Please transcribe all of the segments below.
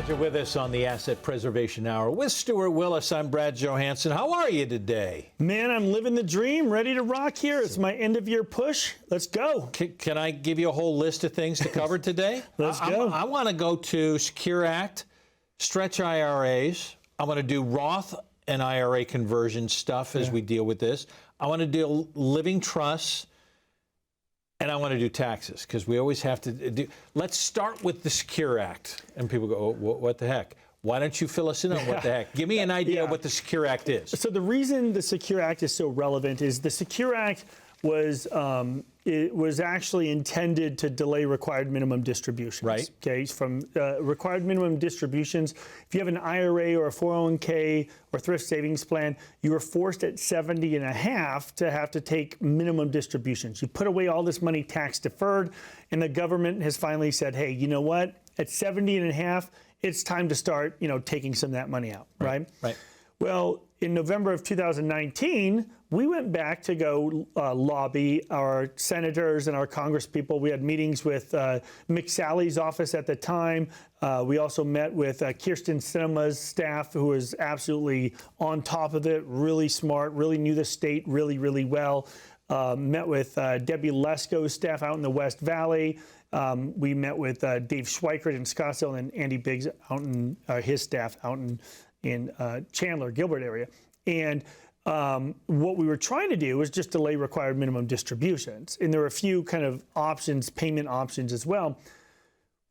Glad you're with us on the Asset Preservation Hour. With Stuart Willis, I'm Brad Johansson. How are you today? Man, I'm living the dream, ready to rock here. It's my end-of-year push. Let's go. Can I give you a whole list of things to cover today? Let's go. I want to go to Secure Act, stretch IRAs. I want to do Roth and IRA conversion stuff as we deal with this. I want to do living trusts. And I want to do taxes, because we always have to do. Let's start with the Secure Act. And people go, oh, what the heck? Why don't you fill us in on what the heck? Give me an idea of what the Secure Act is. So the reason the Secure Act is so relevant is the Secure Act was it was actually intended to delay required minimum distributions. Right. Okay. From required minimum distributions, if you have an IRA or a 401k or thrift savings plan, you are forced at 70 and a half to have to take minimum distributions. You put away all this money tax deferred, and the government has finally said, hey, you know what? At 70 and a half, it's time to start, taking some of that money out. Right. Right. Well, in November of 2019, we went back to go lobby our senators and our congresspeople. We had meetings with McSally's office at the time. We also met with Kirsten Sinema's staff, who was absolutely on top of it, really smart, really knew the state really, really well. Met with Debbie Lesko's staff out in the West Valley. We met with Dave Schweikert in Scottsdale and Andy Biggs out in his staff out in Chandler, Gilbert area. And what we were trying to do was just delay required minimum distributions. And there were a few kind of options, payment options as well.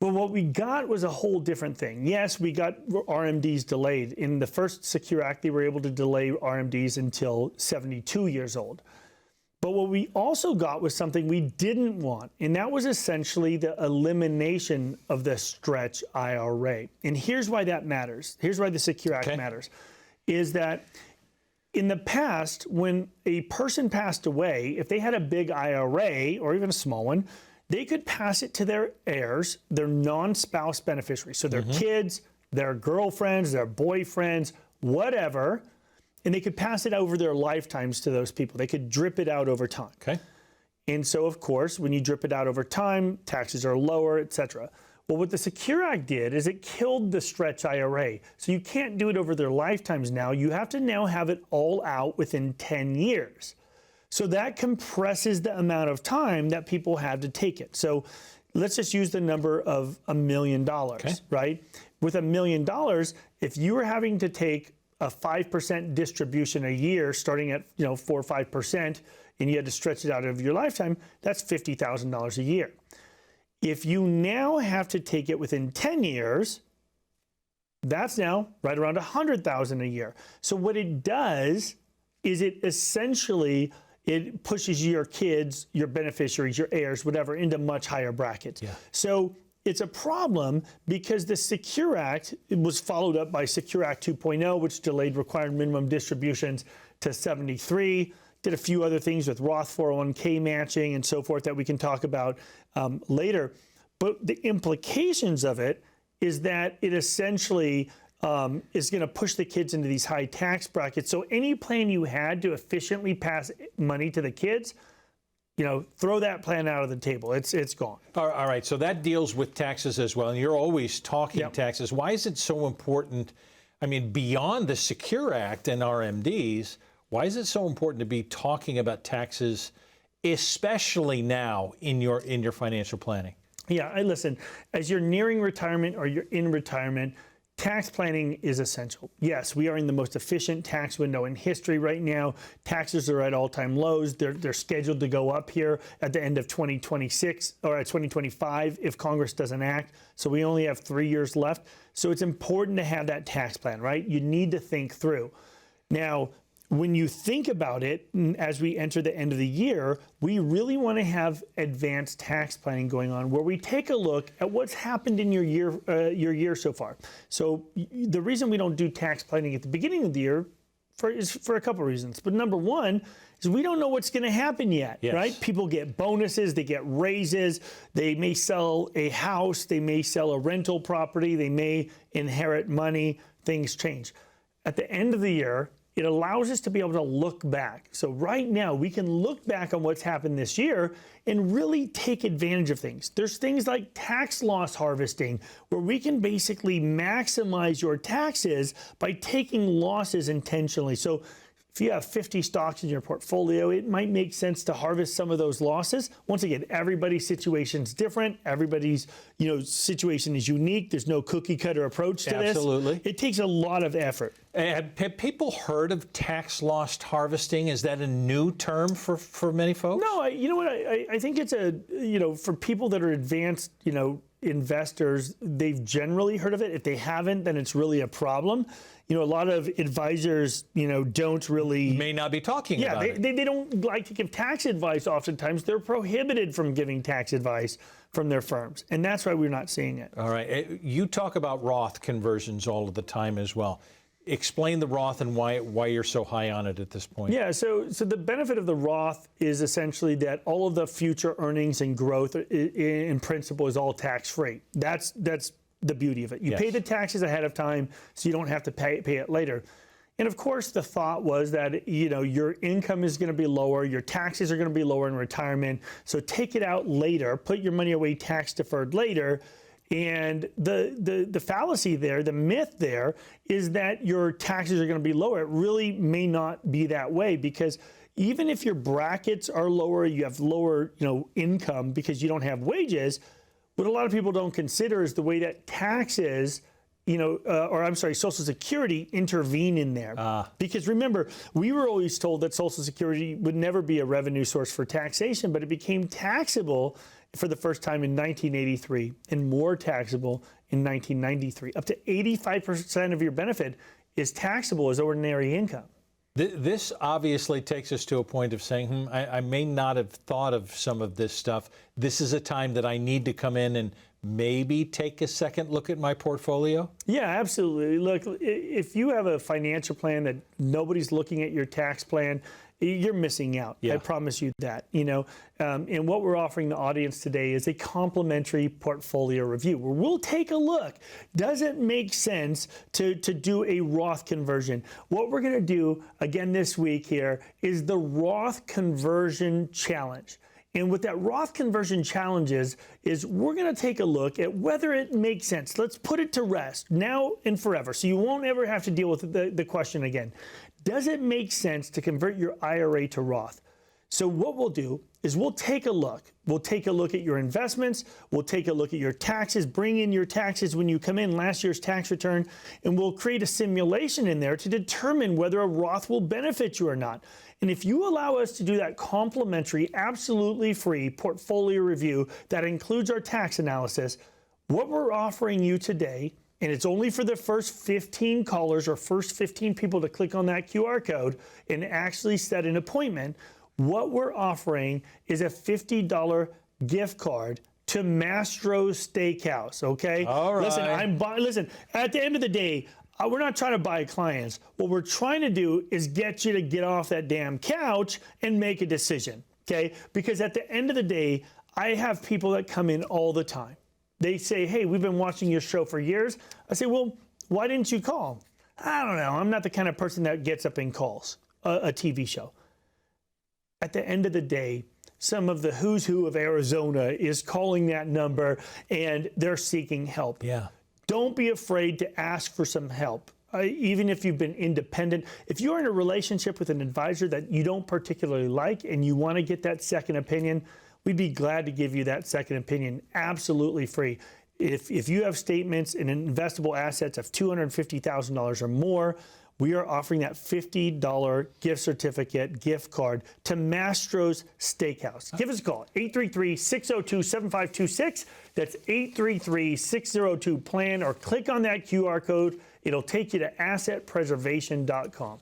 But what we got was a whole different thing. Yes, we got RMDs delayed. In the first Secure Act, they were able to delay RMDs until 72 years old. But what we also got was something we didn't want, and that was essentially the elimination of the stretch IRA. And here's why that matters. Here's why the Secure Act matters, is that in the past, when a person passed away, if they had a big IRA or even a small one, they could pass it to their heirs, their non-spouse beneficiaries. So their kids, their girlfriends, their boyfriends, whatever, and they could pass it over their lifetimes to those people. They could drip it out over time. Okay. And so, of course, when you drip it out over time, taxes are lower, et cetera. Well, what the Secure Act did is it killed the stretch IRA. So you can't do it over their lifetimes now. You have to now have it all out within 10 years. So that compresses the amount of time that people have to take it. So let's just use the number of $1 million, right? With $1 million, if you were having to take a 5% distribution a year, starting at 4 or 5%, and you had to stretch it out over your lifetime, that's $50,000 a year. If you now have to take it within 10 years, that's now right around $100,000 a year. So what it does is it essentially pushes your kids, your beneficiaries, your heirs, whatever, into much higher brackets. Yeah. So it's a problem because the Secure Act was followed up by Secure Act 2.0, which delayed required minimum distributions to 73. Did a few other things with Roth 401k matching and so forth that we can talk about later. But the implications of it is that it essentially is going to push the kids into these high tax brackets. So any plan you had to efficiently pass money to the kids, throw that plan out of the table. It's gone. All right. So that deals with taxes as well. And you're always talking taxes. Why is it so important? I mean, beyond the Secure Act and RMDs, why is it so important to be talking about taxes, especially now in your financial planning? Yeah, listen, as you're nearing retirement or you're in retirement, tax planning is essential. Yes, we are in the most efficient tax window in history right now. Taxes are at all-time lows. They're scheduled to go up here at the end of 2026 or at 2025 if Congress doesn't act. So we only have 3 years left. So it's important to have that tax plan, right? You need to think through. Now, when you think about it, as we enter the end of the year, we really want to have advanced tax planning going on where we take a look at what's happened in your year so far. So the reason we don't do tax planning at the beginning of the year is for a couple of reasons. But number one is we don't know what's going to happen yet, right? People get bonuses, they get raises, they may sell a house, they may sell a rental property, they may inherit money, things change. At the end of the year, it allows us to be able to look back. So right now, we can look back on what's happened this year and really take advantage of things. There's things like tax loss harvesting, where we can basically maximize your taxes by taking losses intentionally. So if you have 50 stocks in your portfolio, it might make sense to harvest some of those losses. Once again, everybody's situation's different. Everybody's situation is unique. There's no cookie cutter approach to this. Absolutely. It takes a lot of effort. Have people heard of tax loss harvesting? Is that a new term for many folks? No, you know what? I think it's for people that are advanced, investors, they've generally heard of it. If they haven't, then it's really a problem. A lot of advisors, don't really... May not be talking about it. Yeah, they don't like to give tax advice oftentimes. They're prohibited from giving tax advice from their firms. And that's why we're not seeing it. All right. You talk about Roth conversions all of the time as well. Explain the Roth and why you're so high on it at this point. Yeah, so the benefit of the Roth is essentially that all of the future earnings and growth in principle is all tax-free. That's the beauty of it. You pay the taxes ahead of time, so you don't have to pay it later. And of course, the thought was that your income is going to be lower, your taxes are going to be lower in retirement, so take it out later, put your money away tax deferred later. And the fallacy there, the myth there, is that your taxes are going to be lower. It really may not be that way, because even if your brackets are lower, you have lower income because you don't have wages. What a lot of people don't consider is the way that taxes, Social Security intervene in there. Because remember, we were always told that Social Security would never be a revenue source for taxation, but it became taxable for the first time in 1983 and more taxable in 1993. Up to 85% of your benefit is taxable as ordinary income. This obviously takes us to a point of saying, I may not have thought of some of this stuff. This is a time that I need to come in and maybe take a second look at my portfolio? Yeah, absolutely. Look, if you have a financial plan that nobody's looking at your tax plan, you're missing out. Yeah. I promise you that. And what we're offering the audience today is a complimentary portfolio review where we'll take a look. Does it make sense to do a Roth conversion? What we're going to do again this week here is the Roth conversion challenge. And what that Roth conversion challenge is we're going to take a look at whether it makes sense. Let's put it to rest now and forever, so you won't ever have to deal with the question again. Does it make sense to convert your IRA to Roth? So what we'll do is we'll take a look. We'll take a look at your investments. We'll take a look at your taxes. Bring in your taxes when you come in, last year's tax return, and we'll create a simulation in there to determine whether a Roth will benefit you or not. And if you allow us to do that complimentary, absolutely free portfolio review that includes our tax analysis, what we're offering you today, and it's only for the first 15 callers or first 15 people to click on that QR code and actually set an appointment, what we're offering is a $50 gift card to Mastro's Steakhouse, okay? All right. Listen, at the end of the day, we're not trying to buy clients. What we're trying to do is get you to get off that damn couch and make a decision, okay? Because at the end of the day, I have people that come in all the time. They say, hey, we've been watching your show for years. I say, well, why didn't you call? I don't know. I'm not the kind of person that gets up and calls a TV show. At the end of the day, some of the who's who of Arizona is calling that number and they're seeking help. Yeah. Don't be afraid to ask for some help. Even if you've been independent, if you're in a relationship with an advisor that you don't particularly like and you want to get that second opinion, we'd be glad to give you that second opinion absolutely free. If you have statements and investable assets of $250,000 or more, we are offering that $50 gift certificate, gift card to Mastro's Steakhouse. Give us a call, 833-602-7526. That's 833-602-PLAN, or click on that QR code. It'll take you to assetpreservation.com.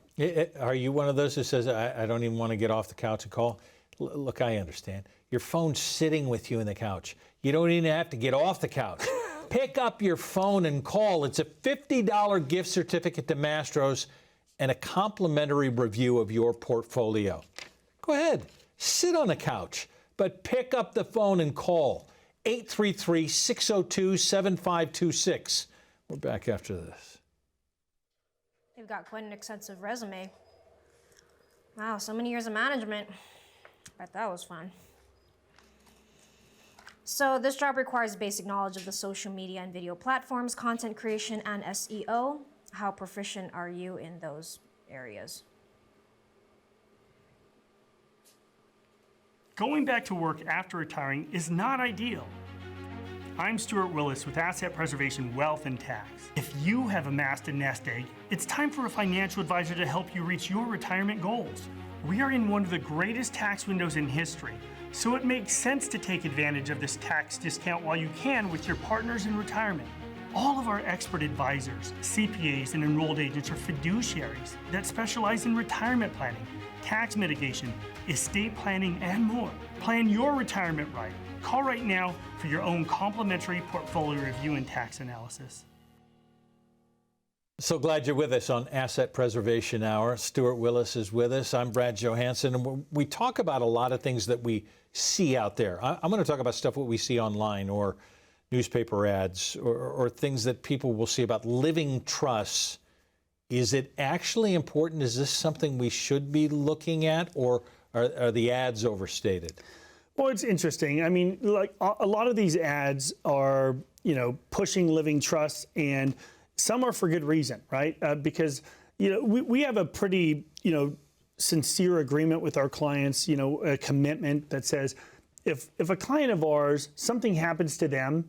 Are you one of those who says, I don't even want to get off the couch and call? Look, I understand. Your phone's sitting with you in the couch. You don't even have to get off the couch. Pick up your phone and call. It's a $50 gift certificate to Mastro's and a complimentary review of your portfolio. Go ahead, sit on the couch, but pick up the phone and call. 833-602-7526. We're back after this. You've got quite an extensive resume. Wow, so many years of management. Bet that was fun. So this job requires basic knowledge of the social media and video platforms, content creation, and SEO. How proficient are you in those areas? Going back to work after retiring is not ideal. I'm Stuart Willis with Asset Preservation Wealth and Tax. If you have amassed a nest egg, it's time for a financial advisor to help you reach your retirement goals. We are in one of the greatest tax windows in history, so it makes sense to take advantage of this tax discount while you can with your partners in retirement. All of our expert advisors, CPAs, and enrolled agents are fiduciaries that specialize in retirement planning, tax mitigation, estate planning, and more. Plan your retirement right. Call right now for your own complimentary portfolio review and tax analysis. So glad you're with us on Asset Preservation Hour. Stuart Willis is with us. I'm Brad Johansson. And we talk about a lot of things that we see out there. I'm going to talk about stuff what we see online or newspaper ads or things that people will see about living trusts. Is it actually important? Is this something we should be looking at, or are the ads overstated? Well, it's interesting. I mean, like a lot of these ads are, pushing living trusts, and some are for good reason, right? Because, we have a pretty, sincere agreement with our clients, a commitment that says if a client of ours, something happens to them,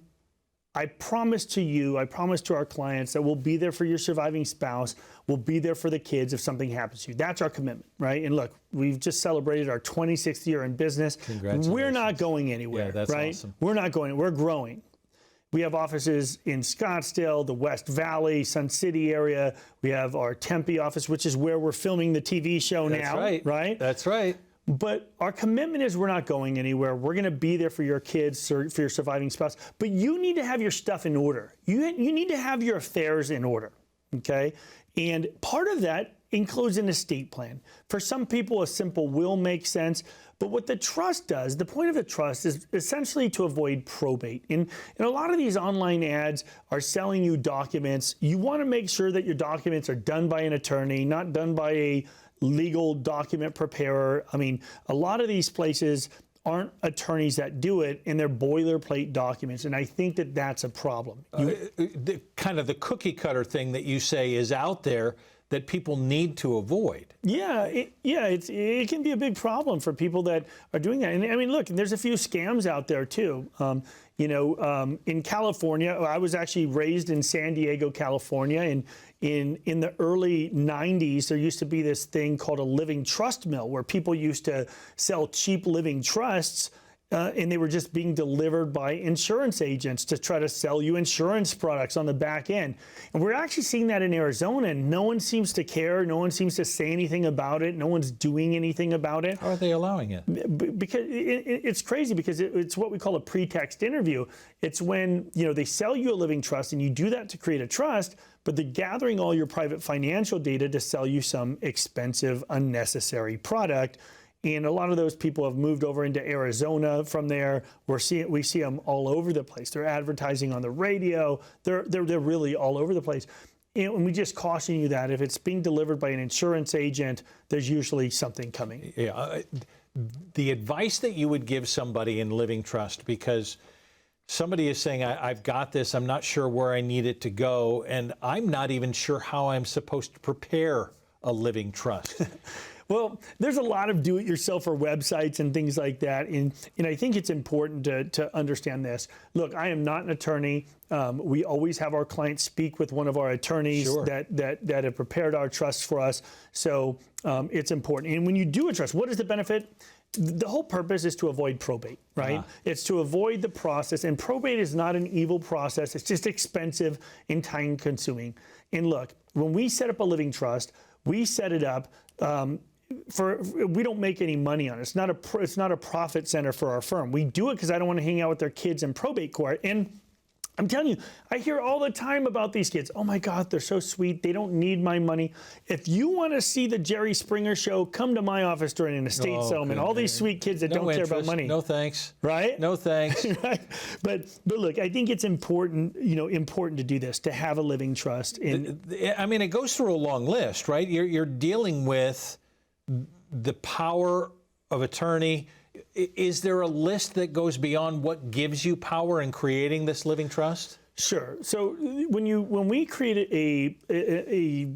I promise to our clients that we'll be there for your surviving spouse, we'll be there for the kids if something happens to you. That's our commitment, right? And look, we've just celebrated our 26th year in business. Congratulations. We're not going anywhere, yeah, that's right? Awesome. We're not going, we're growing. We have offices in Scottsdale, the West Valley, Sun City area. We have our Tempe office, which is where we're filming the TV show now, right? That's right. But our commitment is we're not going anywhere. We're going to be there for your kids, for your surviving spouse. But you need to have your stuff in order. You need to have your affairs in order, okay? And part of that includes an estate plan. For some people, a simple will make sense. But what the trust does, the point of the trust is essentially to avoid probate. And a lot of these online ads are selling you documents. You want to make sure that your documents are done by an attorney, not done by a legal document preparer. I mean, a lot of these places aren't attorneys that do it, and they're boilerplate documents, and I think that that's a problem. Kind of the cookie cutter thing that you say is out there that people need to avoid. Yeah, it can be a big problem for people that are doing that. And I mean, look, there's a few scams out there too. In California, I was actually raised in San Diego, California, and in the early 90s, there used to be this thing called a living trust mill where people used to sell cheap living trusts, and they were just being delivered by insurance agents to try to sell you insurance products on the back end. And we're actually seeing that in Arizona, and no one seems to care. No one seems to say anything about it. No one's doing anything about it. How are they allowing it? Because it's crazy, because it's what we call a pretext interview. It's when they sell you a living trust, and you do that to create a trust, but they're gathering all your private financial data to sell you some expensive, unnecessary product. And a lot of those people have moved over into Arizona from there. We see them all over the place. They're advertising on the radio. They're really all over the place. And we just caution you that if it's being delivered by an insurance agent, there's usually something coming. Yeah. The advice that you would give somebody in living trust, because somebody is saying, I've got this, I'm not sure where I need it to go, and I'm not even sure how I'm supposed to prepare a living trust. Well, there's a lot of do-it-yourselfer websites and things like that, and I think it's important to understand this. Look, I am not an attorney. We always have our clients speak with one of our attorneys that have prepared our trusts for us, so it's important. And when you do a trust, what is the benefit? The whole purpose is to avoid probate, right? It's to avoid the process, and probate is not an evil process. It's just expensive and time-consuming. And look, when we set up a living trust, we set it up we don't make any money on it. It's not a profit center for our firm. We do it because I don't want to hang out with their kids in probate court. And I'm telling you, I hear all the time about these kids. Oh my God, they're so sweet. They don't need my money. If you want to see the Jerry Springer show, come to my office during an estate settlement. All these sweet kids that don't care about money. No thanks. Right? No thanks. Right? But look, I think it's important to do this, to have a living trust. I mean, it goes through a long list, right? You're dealing with the power of attorney, is there a list that goes beyond what gives you power in creating this living trust? Sure. So when we create a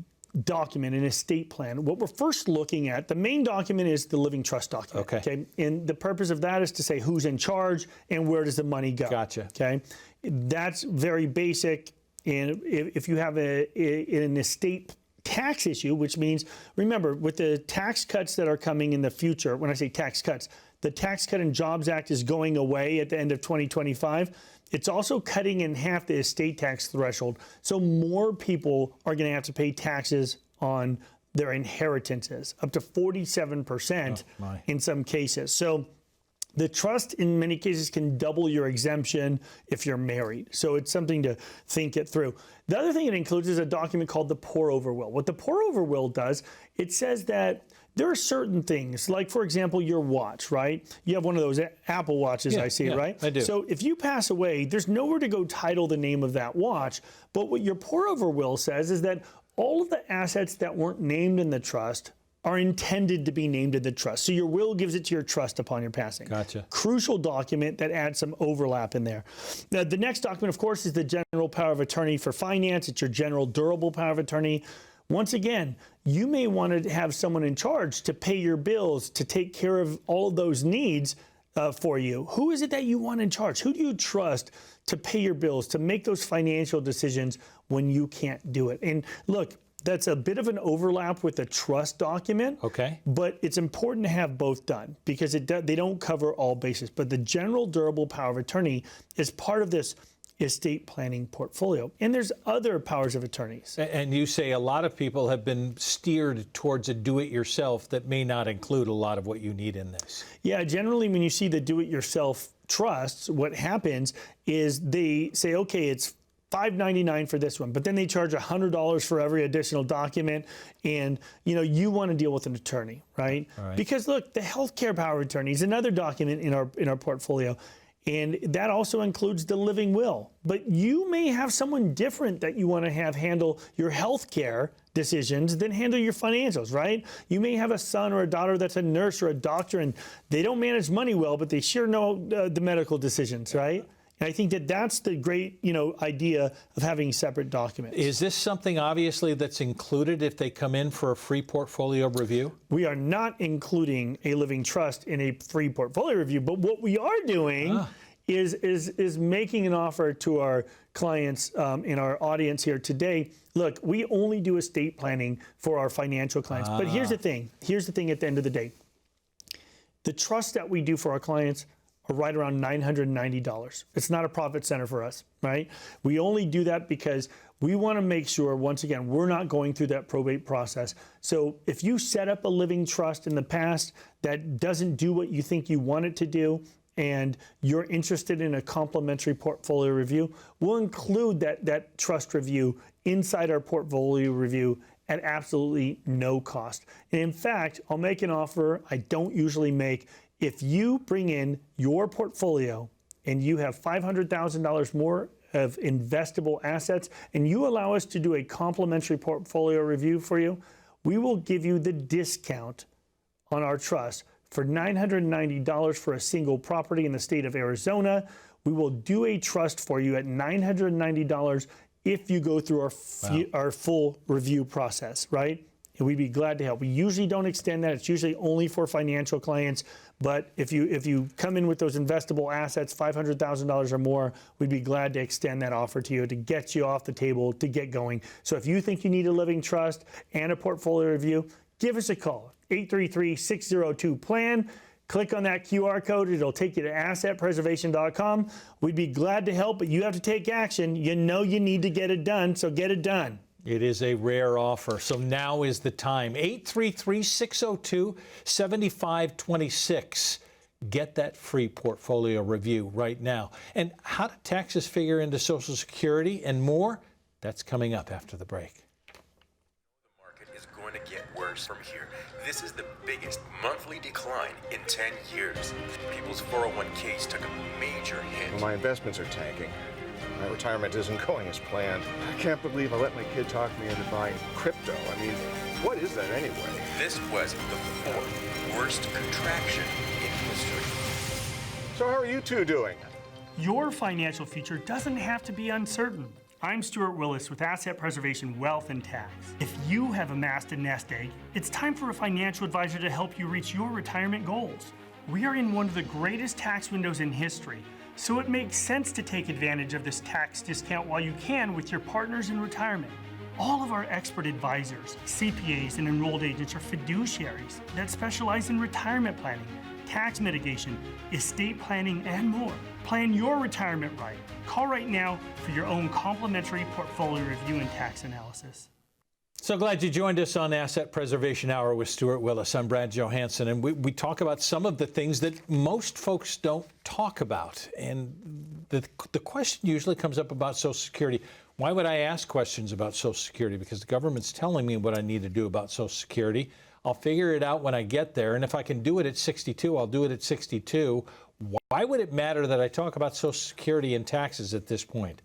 document, an estate plan, what we're first looking at, the main document is the living trust document. Okay. And the purpose of that is to say who's in charge and where does the money go. Gotcha. Okay. That's very basic. And if you have an estate tax issue, which means, remember, with the tax cuts that are coming in the future, when I say tax cuts, the Tax Cut and Jobs Act is going away at the end of 2025. It's also cutting in half the estate tax threshold. So more people are going to have to pay taxes on their inheritances, up to 47% in some cases. So the trust in many cases can double your exemption if you're married. So it's something to think it through. The other thing it includes is a document called the pour-over will. What the pour-over will does, it says that there are certain things, like, for example, your watch, right? You have one of those Apple Watches, I see, right? I do. So if you pass away, there's nowhere to go title the name of that watch. But what your pour-over will says is that all of the assets that weren't named in the trust are intended to be named in the trust. So your will gives it to your trust upon your passing. Gotcha. Crucial document that adds some overlap in there. Now, the next document, of course, is the general power of attorney for finance. It's your general durable power of attorney. Once again, you may want to have someone in charge to pay your bills, to take care of all those needs for you. Who is it that you want in charge? Who do you trust to pay your bills, to make those financial decisions when you can't do it? And look, that's a bit of an overlap with the trust document. Okay. But it's important to have both done because they don't cover all bases. But the general durable power of attorney is part of this estate planning portfolio. And there's other powers of attorneys. And you say a lot of people have been steered towards a do-it-yourself that may not include a lot of what you need in this. Yeah, generally when you see the do-it-yourself trusts, what happens is they say, okay, it's $5.99 for this one, but then they charge $100 for every additional document, and you want to deal with an attorney, right? Because look, the healthcare power of attorney is another document in our portfolio, and that also includes the living will. But you may have someone different that you want to have handle your healthcare decisions than handle your financials, right? You may have a son or a daughter that's a nurse or a doctor, and they don't manage money well, but they sure know the medical decisions, right? And I think that that's the great, idea of having separate documents. Is this something, obviously, that's included if they come in for a free portfolio review? We are not including a living trust in a free portfolio review, but what we are doing is making an offer to our clients in our audience here today. Look, we only do estate planning for our financial clients. But here's the thing. Here's the thing at the end of the day. The trust that we do for our clients are right around $990. It's not a profit center for us, right? We only do that because we want to make sure, once again, we're not going through that probate process. So if you set up a living trust in the past that doesn't do what you think you want it to do, and you're interested in a complimentary portfolio review, we'll include that trust review inside our portfolio review at absolutely no cost. And in fact, I'll make an offer I don't usually make. If you bring in your portfolio and you have $500,000 more of investable assets and you allow us to do a complimentary portfolio review for you, we will give you the discount on our trust for $990 for a single property in the state of Arizona. We will do a trust for you at $990 if you go through our full review process, right? And we'd be glad to help. We usually don't extend that. It's usually only for financial clients. But if you come in with those investable assets, $500,000 or more, we'd be glad to extend that offer to you to get you off the table, to get going. So if you think you need a living trust and a portfolio review, give us a call, 833-602-PLAN. Click on that QR code. It'll take you to assetpreservation.com. We'd be glad to help, but you have to take action. You know you need to get it done, so get it done. It is a rare offer, so now is the time. 833-602-7526. Get that free portfolio review right now. And how do taxes figure into Social Security and more? That's coming up after the break. The market is going to get worse from here. This is the biggest monthly decline in 10 years. People's 401ks took a major hit. Well, my investments are tanking. My retirement isn't going as planned. I can't believe I let my kid talk me into buying crypto. I mean, what is that anyway? This was the fourth worst contraction in history. So how are you two doing? Your financial future doesn't have to be uncertain. I'm Stuart Willis with Asset Preservation Wealth and Tax. If you have amassed a nest egg, it's time for a financial advisor to help you reach your retirement goals. We are in one of the greatest tax windows in history, so it makes sense to take advantage of this tax discount while you can with your partners in retirement. All of our expert advisors, CPAs, and enrolled agents are fiduciaries that specialize in retirement planning, tax mitigation, estate planning, and more. Plan your retirement right. Call right now for your own complimentary portfolio review and tax analysis. So glad you joined us on Asset Preservation Hour with Stuart Willis. I'm Brad Johansson, and we talk about some of the things that most folks don't talk about. And the question usually comes up about Social Security. Why would I ask questions about Social Security? Because the government's telling me what I need to do about Social Security. I'll figure it out when I get there, and if I can do it at 62, I'll do it at 62. Why would it matter that I talk about Social Security and taxes at this point?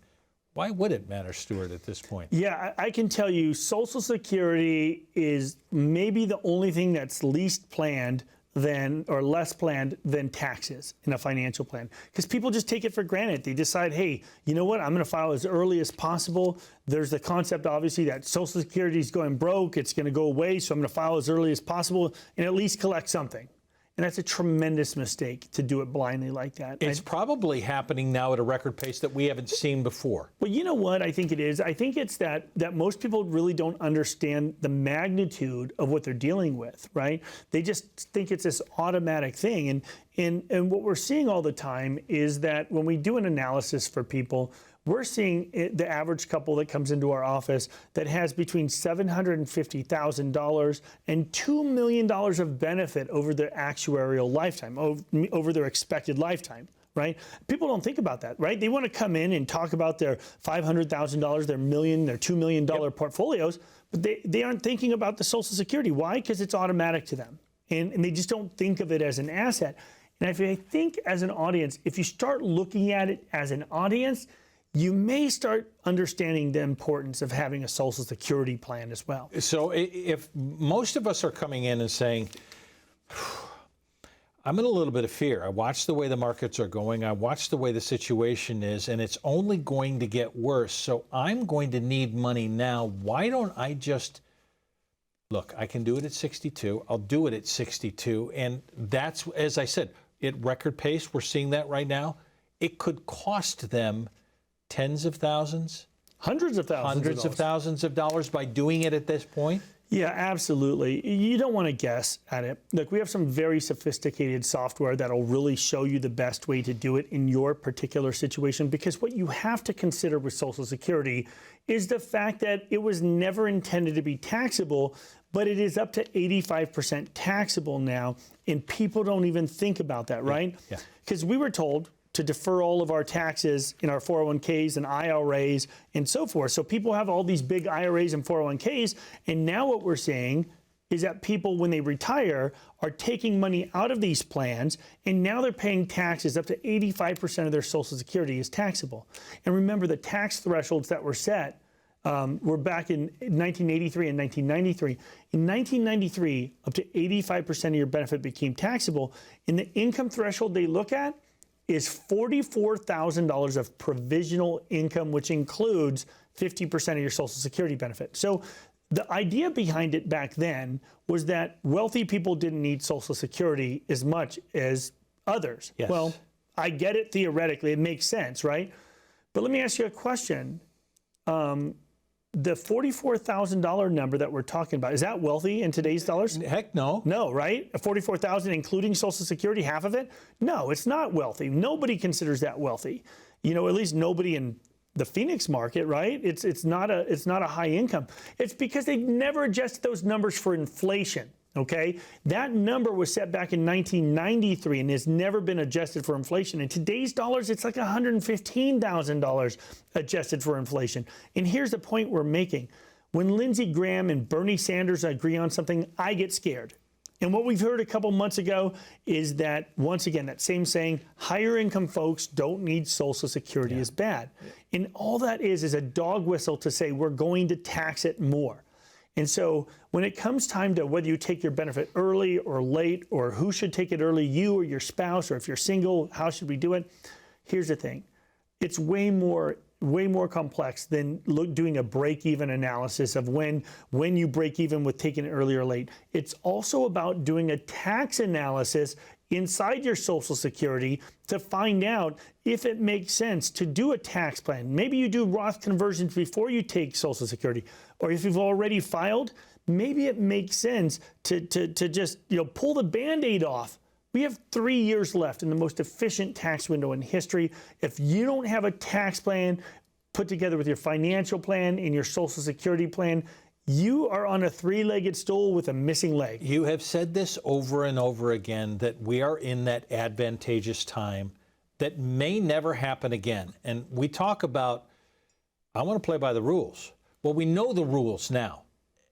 Why would it matter, Stuart, at this point? Yeah, I can tell you Social Security is maybe the only thing that's least planned or less planned than taxes in a financial plan. Because people just take it for granted. They decide, hey, you know what, I'm going to file as early as possible. There's the concept, obviously, that Social Security is going broke. It's going to go away, so I'm going to file as early as possible and at least collect something. And that's a tremendous mistake to do it blindly like that. It's probably happening now at a record pace that we haven't seen before. Well, you know what I think it is? I think it's that most people really don't understand the magnitude of what they're dealing with, right? They just think it's this automatic thing. And what we're seeing all the time is that when we do an analysis for people, we're seeing the average couple that comes into our office that has between $750,000 and $2 million of benefit over their actuarial lifetime, over their expected lifetime, right? People don't think about that, right? They want to come in and talk about their $500,000, their million, their $2 million portfolios, but they aren't thinking about the Social Security. Why? Because it's automatic to them. And they just don't think of it as an asset. And I think as an audience, if you start looking at it as an audience, you may start understanding the importance of having a Social Security plan as well. So if most of us are coming in and saying, I'm in a little bit of fear. I watch the way the markets are going. I watch the way the situation is, and it's only going to get worse. So I'm going to need money now. Why don't I just, look, I can do it at 62. I'll do it at 62. And that's, as I said, at record pace, we're seeing that right now. It could cost them tens of thousands, hundreds of thousands of dollars by doing it at this point? Yeah, absolutely. You don't want to guess at it. Look, we have some very sophisticated software that'll really show you the best way to do it in your particular situation, because what you have to consider with Social Security is the fact that it was never intended to be taxable, but it is up to 85% taxable now, and people don't even think about that, right? Yeah. Because we were told to defer all of our taxes in our 401ks and IRAs and so forth. So people have all these big IRAs and 401ks, and now what we're seeing is that people, when they retire, are taking money out of these plans, and now they're paying taxes. Up to 85% of their Social Security is taxable. And remember, the tax thresholds that were set were back in 1983 and 1993. In 1993, up to 85% of your benefit became taxable, and the income threshold they look at is $44,000 of provisional income, which includes 50% of your Social Security benefit. So the idea behind it back then was that wealthy people didn't need Social Security as much as others. Yes. Well, I get it theoretically. It makes sense, right? But let me ask you a question. The $44,000 number that we're talking about, is that wealthy in today's dollars? Heck no. No, right? $44,000 including Social Security, half of it? No, it's not wealthy. Nobody considers that wealthy. You know, at least nobody in the Phoenix market, right? It's not a high income. It's because they never adjusted those numbers for inflation. Okay, that number was set back in 1993 and has never been adjusted for inflation. In today's dollars, it's like $115,000 adjusted for inflation. And here's the point we're making. When Lindsey Graham and Bernie Sanders agree on something, I get scared. And what we've heard a couple months ago is that, once again, that same saying, higher income folks don't need Social Security is bad. And all that is a dog whistle to say we're going to tax it more. And so when it comes time to whether you take your benefit early or late, or who should take it early, you or your spouse, or if you're single, how should we do it? Here's the thing. It's way more complex than doing a break-even analysis of when you break even with taking it early or late. It's also about doing a tax analysis inside your Social Security to find out if it makes sense to do a tax plan. Maybe you do Roth conversions before you take Social Security, or if you've already filed, maybe it makes sense to just pull the Band-Aid off. We have 3 years left in the most efficient tax window in history. If you don't have a tax plan put together with your financial plan and your Social Security plan, you are on a three-legged stool with a missing leg. You have said this over and over again, that we are in that advantageous time that may never happen again. And we talk about, I want to play by the rules. Well, we know the rules now,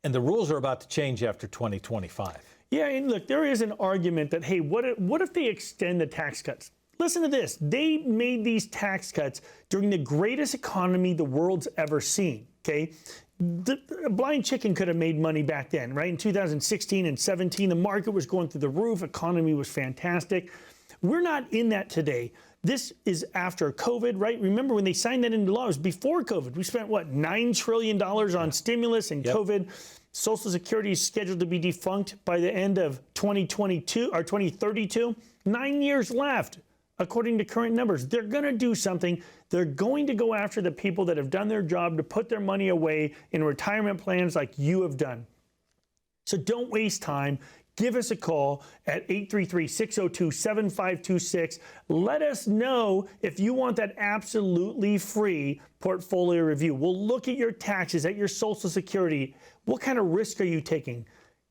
and the rules are about to change after 2025. Yeah, and look, there is an argument that, hey, what if they extend the tax cuts? Listen to this. They made these tax cuts during the greatest economy the world's ever seen, okay? The blind chicken could have made money back then, right? In 2016 and 17, the market was going through the roof. Economy was fantastic. We're not in that today. This is after COVID, right? Remember when they signed that into law, it was before COVID. We spent, what, $9 trillion on stimulus and COVID. Social Security is scheduled to be defunct by the end of 2022 or 2032. 9 years left, according to current numbers. They're going to do something. They're going to go after the people that have done their job to put their money away in retirement plans like you have done. So don't waste time. Give us a call at 833-602-7526. Let us know if you want that absolutely free portfolio review. We'll look at your taxes, at your Social Security. What kind of risk are you taking?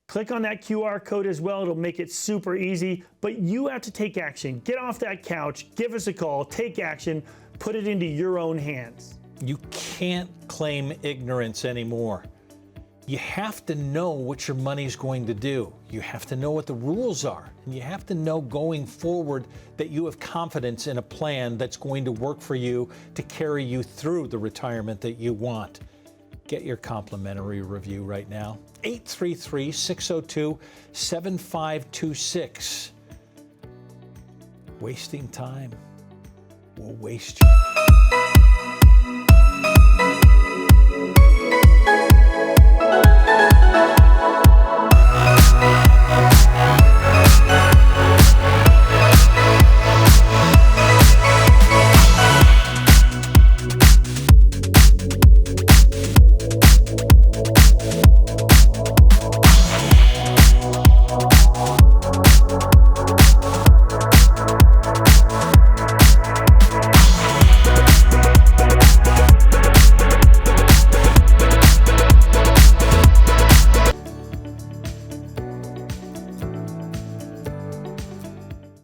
Click on that QR code as well. It'll make it super easy, but you have to take action. Get off that couch, give us a call, take action, put it into your own hands. You can't claim ignorance anymore. You have to know what your money's going to do. You have to know what the rules are. And you have to know going forward that you have confidence in a plan that's going to work for you to carry you through the retirement that you want. Get your complimentary review right now. 833-602-7526. Wasting time will waste you.